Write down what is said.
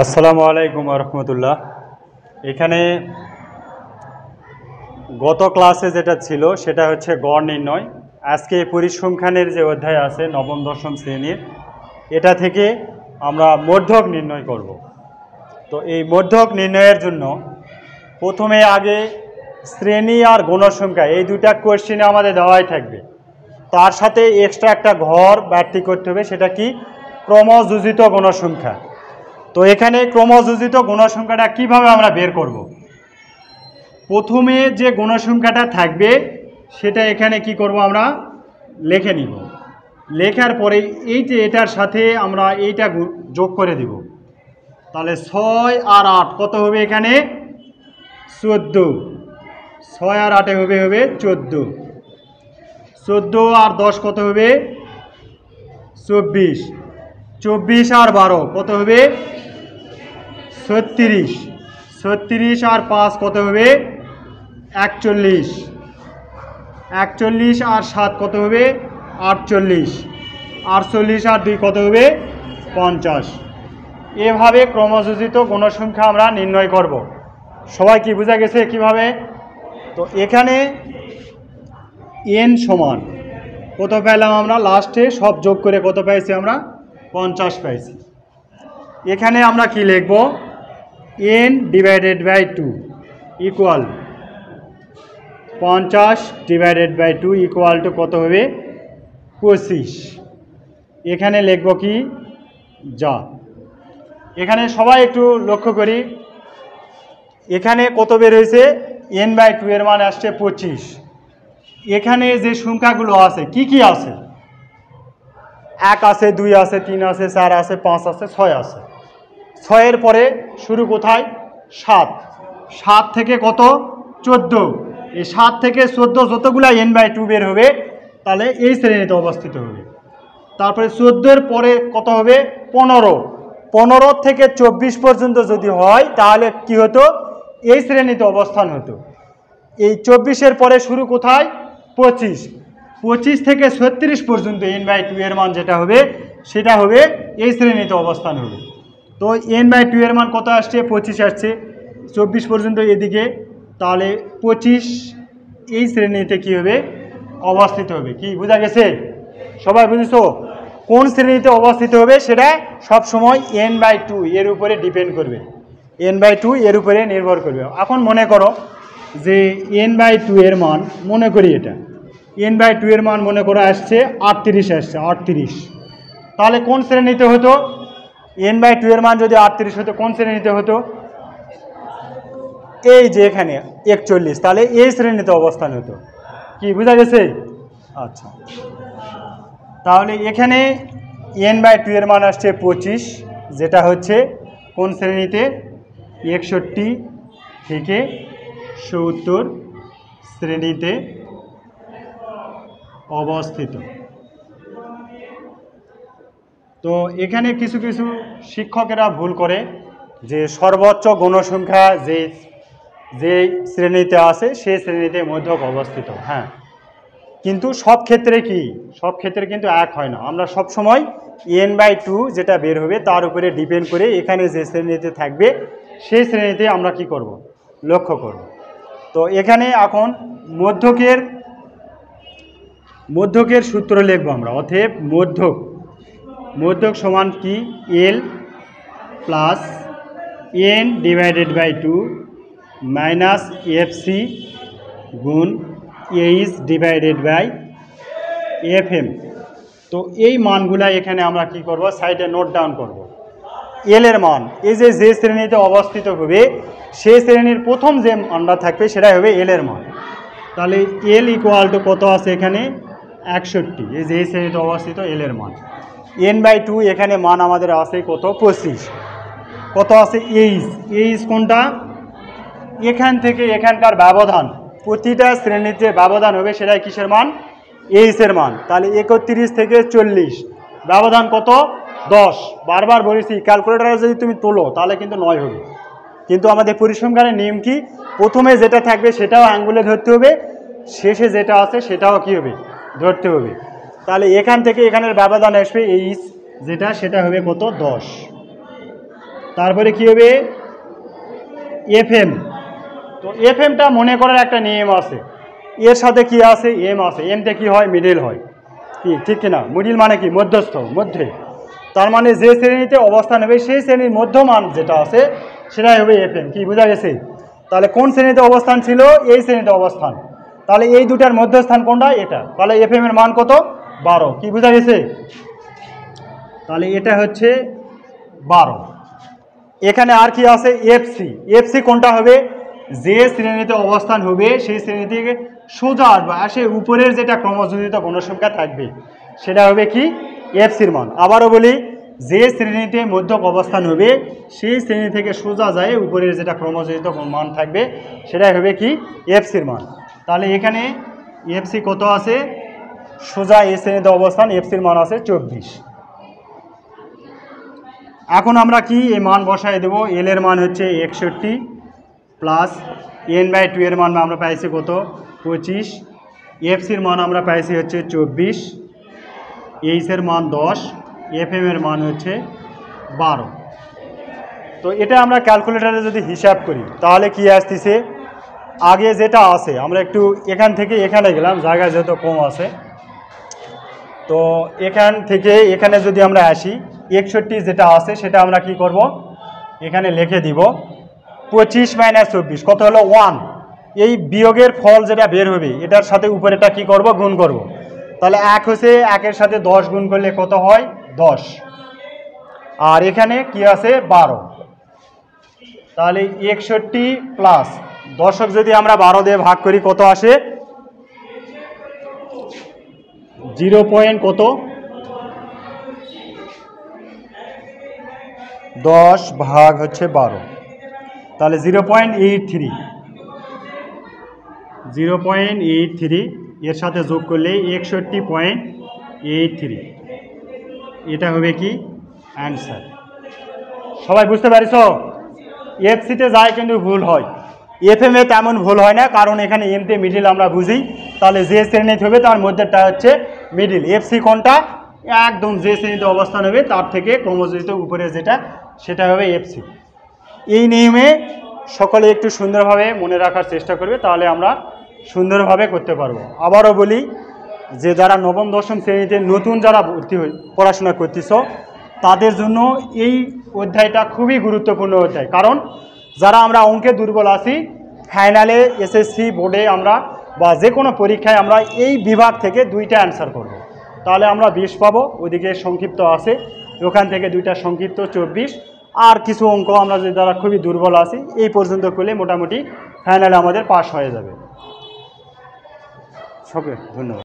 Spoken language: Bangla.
আসসালামু আলাইকুম রহমতুল্লাহ। এখানে গত ক্লাসে যেটা ছিল সেটা হচ্ছে গড় নির্ণয়। আজকে পরিসংখ্যানের যে অধ্যায় আছে নবম দশম শ্রেণীর, এটা থেকে আমরা মধ্যক নির্ণয় করব। তো এই মধ্যক নির্ণয়ের জন্য প্রথমে আগে শ্রেণী আর গণসংখ্যা এই দুইটা কোয়েশ্চেনে আমাদের দেওয়াই থাকবে। তার সাথে এক্সট্রা একটা ঘর বাড়তি করতে হবে, সেটা কি? ক্রমযোজিত গণসংখ্যা। তো এখানে ক্রমযোজিত গণসংখ্যাটা কিভাবে আমরা বের করব? প্রথমে যে গণসংখ্যাটা থাকবে সেটা এখানে কি করব, আমরা লিখে নিব। লেখার পরে এটার সাথে আমরা এইটা যোগ করে দিব। তাহলে 6 আর 8 কত হবে? এখানে 14। 6 আর 8 হবে 14। 14 আর 10 কত হবে? 24। 24 আর 12 কত হবে? 36। 36 আর 5 কত হবে? 41। 41 আর 7 কত হবে? 48। 48 আর 2 কত হবে? 50। এভাবে ক্রমযোজিত গণসংখ্যা আমরা নির্ণয় করব। সবাই কি বোঝা গেছে কিভাবে? তো এখানে n সমান কত পেলাম আমরা? লাস্টে সব যোগ করে কত পাইছি আমরা? 50 পাইছি। এখানে আমরা কি লিখব? n divided by 2 equal 50 divided by 2 equal to কত হবে? 25। এখানে লিখব কি? যা। এখানে সবাই একটু লক্ষ্য করি, এখানে কত বের হয়েছে? n বাই 2 এর মান আসছে 25। এখানে যে সংখ্যাগুলো আছে কি কি আছে? 1 আছে, 2 আছে, 3 আছে, 4 আছে, 5 আছে, 6 আছে। 6 এর পরে শুরু কোথায়? 7। 7 থেকে কত? 14। এই 7 থেকে 14 যতগুলা n বাই 2 বের হবে তাহলে এই শ্রেণীতে অবস্থিত হবে। তারপরে 14 পরে কত হবে? 15। 15 থেকে 24 পর্যন্ত যদি হয় তাহলে কি হতো? এই শ্রেণীতে অবস্থান হতো। এই 24-এর পরে শুরু কোথায়? 25। 25 থেকে 36 পর্যন্ত n বাই 2 এর মান যেটা হবে সেটা হবে এই শ্রেণীতে অবস্থান হবে। তো n বাই 2 এর মান কত আসছে? 25 আসছে। 24 পর্যন্ত এদিকে, তাহলে 25 এই শ্রেণীতে কি হবে? অবস্থিত হবে। কি বোঝা গেছে? সবাই বুঝেছো? কোন শ্রেণীতে অবস্থিত হবে সেটা সব সময় n বাই 2 এর উপরে ডিপেন্ড করবে। n বাই 2 এর উপরে নির্ভর করবে। এখন মনে করো যে n বাই 2 এর মান, মনে করি এটা n বাই 2 এর মান মনে করো আসছে 38 আসছে। 38 তাহলে কোন শ্রেণীতে হতো? n বাই 2 এর মান যদি 38 হতো কোন শ্রেণীতে হতো? এই যে এখানে 41, তাহলে এই শ্রেণীতে অবস্থান হতো। কি বোঝা গেছে? আচ্ছা, তাহলে এখানে n বাই 2 এর মান আসছে 25, যেটা হচ্ছে কোন শ্রেণীতে? 61 থেকে 70 শ্রেণীতে অবস্থিত। তো এখানে কিছু কিছু শিক্ষকেরা ভুল করে যে সর্বোচ্চ গণসংখ্যা যে শ্রেণীতে আছে সেই শ্রেণীতে মধ্যক অবস্থিত। হ্যাঁ, কিন্তু সব ক্ষেত্রে কি? সব ক্ষেত্রে কিন্তু এক হয় না। আমরা সব সময় n বাই 2 যেটা বের হবে তার উপরে ডিপেন্ড করে এখানে যে শ্রেণীতে থাকবে সেই শ্রেণীতে আমরা কি করব? লক্ষ্য করব। তো এখানে এখন মধ্যকের সূত্র লিখব আমরা। অতএব মধ্যক সমান কি? l plus n divided by 2 minus fc গুণ h ডিভাইডেড বাই fm। তো এই মানগুলা এখানে আমরা কি করব? সাইডে নোট ডাউন করব। l এর মান এই যে শ্রেণীতে অবস্থিত হবে সেই শ্রেণীর প্রথম যে মানটা থাকবে সেটাই হবে l এর মান। তাহলে l ইকুয়াল টু কত আছে? এখানে 61। এই যে শ্রেণীতে অবস্থিত l এর মান। n বাই 2 এখানে মান আমাদের আছে কত? 25। কত আছে? h কোনটা? এখান থেকে এখানকার ব্যবধান, প্রতিটা শ্রেণীতে ব্যবধান হবে সেটাই কিসের মান? h এর মান। তাহলে 31 থেকে 40 ব্যবধান কত? 10। বারবার বলেছি ক্যালকুলেটরে যদি তুমি তোলো তাহলে কিন্তু 9 হবে। কিন্তু আমাদের পরিসংখ্যানের নিয়ম কি? প্রথমে যেটা থাকবে সেটাও আঙ্গুলে ধরতে হবে, শেষে যেটা আছে সেটাও কি হবে? ধরতে হবে। তাহলে এখান থেকে এখানের ব্যবধান আসবে h যেটা, সেটা হবে কত? 10। তারপরে কি হবে FM। তো FMটা মনে করার একটা নিয়ম আছে, এর সাথে কি আছে এম আছে, এমতে কি হয় মিডিল হয়, কি ঠিক কিনা? মিডিল মানে কি মধ্যস্থ, মধ্যে। তার মানে যে শ্রেণীতে অবস্থান হবে সেই শ্রেণীর মধ্যমান যেটা আছে সেটাই হবে FM। কি বোঝা গেছে? তাহলে কোন শ্রেণীতে অবস্থান ছিল? এই শ্রেণীতে অবস্থান। তাহলে এই দুটার মধ্যস্থান কোনটা? এটা। তাহলে FM এর মান কত? 12। কি বোঝা গেছে? তাহলে এটা হচ্ছে 12। এখানে আর কি আছে? FC কোনটা হবে? যে শ্রেণীতে অবস্থান হবে সেই শ্রেণী থেকে সোজা আসবে, আসে উপরের যেটা ক্রমযোজিত গণসংখ্যা থাকবে সেটা হবে কি? FCর মান। আবারও বলি, যে শ্রেণীতে মধ্যক অবস্থান হবে সেই শ্রেণী থেকে সোজা যায় উপরের যেটা ক্রমযোজিত মান থাকবে সেটাই হবে কি? FCর মান। তাহলে এখানে FC কত আছে? সোজা এই শ্রেণীতে অবস্থান, FCর মান আছে 24। এখন আমরা কি এই মান বসায় দেব? L এর মান হচ্ছে 61 প্লাস n/2 এর মান আমরা পাইছি কত? 25। FCর মান আমরা পাইছি হচ্ছে 24, H এর মান 10, FM এর মান হচ্ছে 12। তো এটা আমরা ক্যালকুলেটরে যদি হিসাব করি তাহলে কি আসতেছে? আগে যেটা আছে আমরা একটু এখান থেকে এখানে গেলাম, জায়গা যেহেতু কম আছে, তো এখান থেকে এখানে যদি আমরা আসি 61 যেটা আছে সেটা আমরা কি করব? এখানে লিখে দিব 25 - 24 কত হলো? 1। এই বিয়োগের ফল যেটা বের হবে এটার সাথে উপরেটা কি করব? গুণ করব। তাহলে 1 হচ্ছে 1-এর সাথে 10 গুণ করলে কত হয়? 10। আর এখানে কি আছে? 12। তাহলে 61 প্লাস 10 যদি আমরা 12 দিয়ে ভাগ করি কত আসে? 0 পয়েন্ট কত? 10 ভাগ হচ্ছে 12, তাহলে 0.83। 0.83 এর সাথে যোগ করলে 61.83, এটা হবে কি? অ্যান্সার। সবাই বুঝতে পারিস? FCতে যায় কিন্তু ভুল হয়, FM এ তেমন ভুল হয় না, কারণ এখানে এমতে মিডিল আমরা বুঝি। তাহলে যে শ্রেণীতে হবে তার মধ্যেটা হচ্ছে মিডিল। FC কোনটা? একদম যে শ্রেণীতে অবস্থান হবে তার থেকে ক্রমযোজিত উপরে যেটা সেটা হবে FC। এই নিয়মে সকলে একটু সুন্দরভাবে মনে রাখার চেষ্টা করবে, তাহলে আমরা সুন্দরভাবে করতে পারবো। আবারও বলি যে যারা নবম দশম শ্রেণীতে নতুন যারা ভর্তি পড়াশোনা করতেছ তাদের জন্য এই অধ্যায়টা খুবই গুরুত্বপূর্ণ অধ্যায়, কারণ যারা আমরা অঙ্কে দুর্বল আছি ফাইনালে SSC বোর্ডে আমরা বা যে কোনো পরীক্ষায় আমরা এই বিভাগ থেকে 2টা অ্যান্সার করব, তাহলে আমরা 20 পাবো। ওইদিকে সংক্ষিপ্ত আছে, ওখান থেকে 2টা সংক্ষিপ্ত 24, আর কিছু অঙ্ক আমরা যে যারা খুবই দুর্বল আছি এই পর্যন্ত করলে মোটামুটি ফাইনালে আমাদের পাস হয়ে যাবে। সবাই ধন্যবাদ।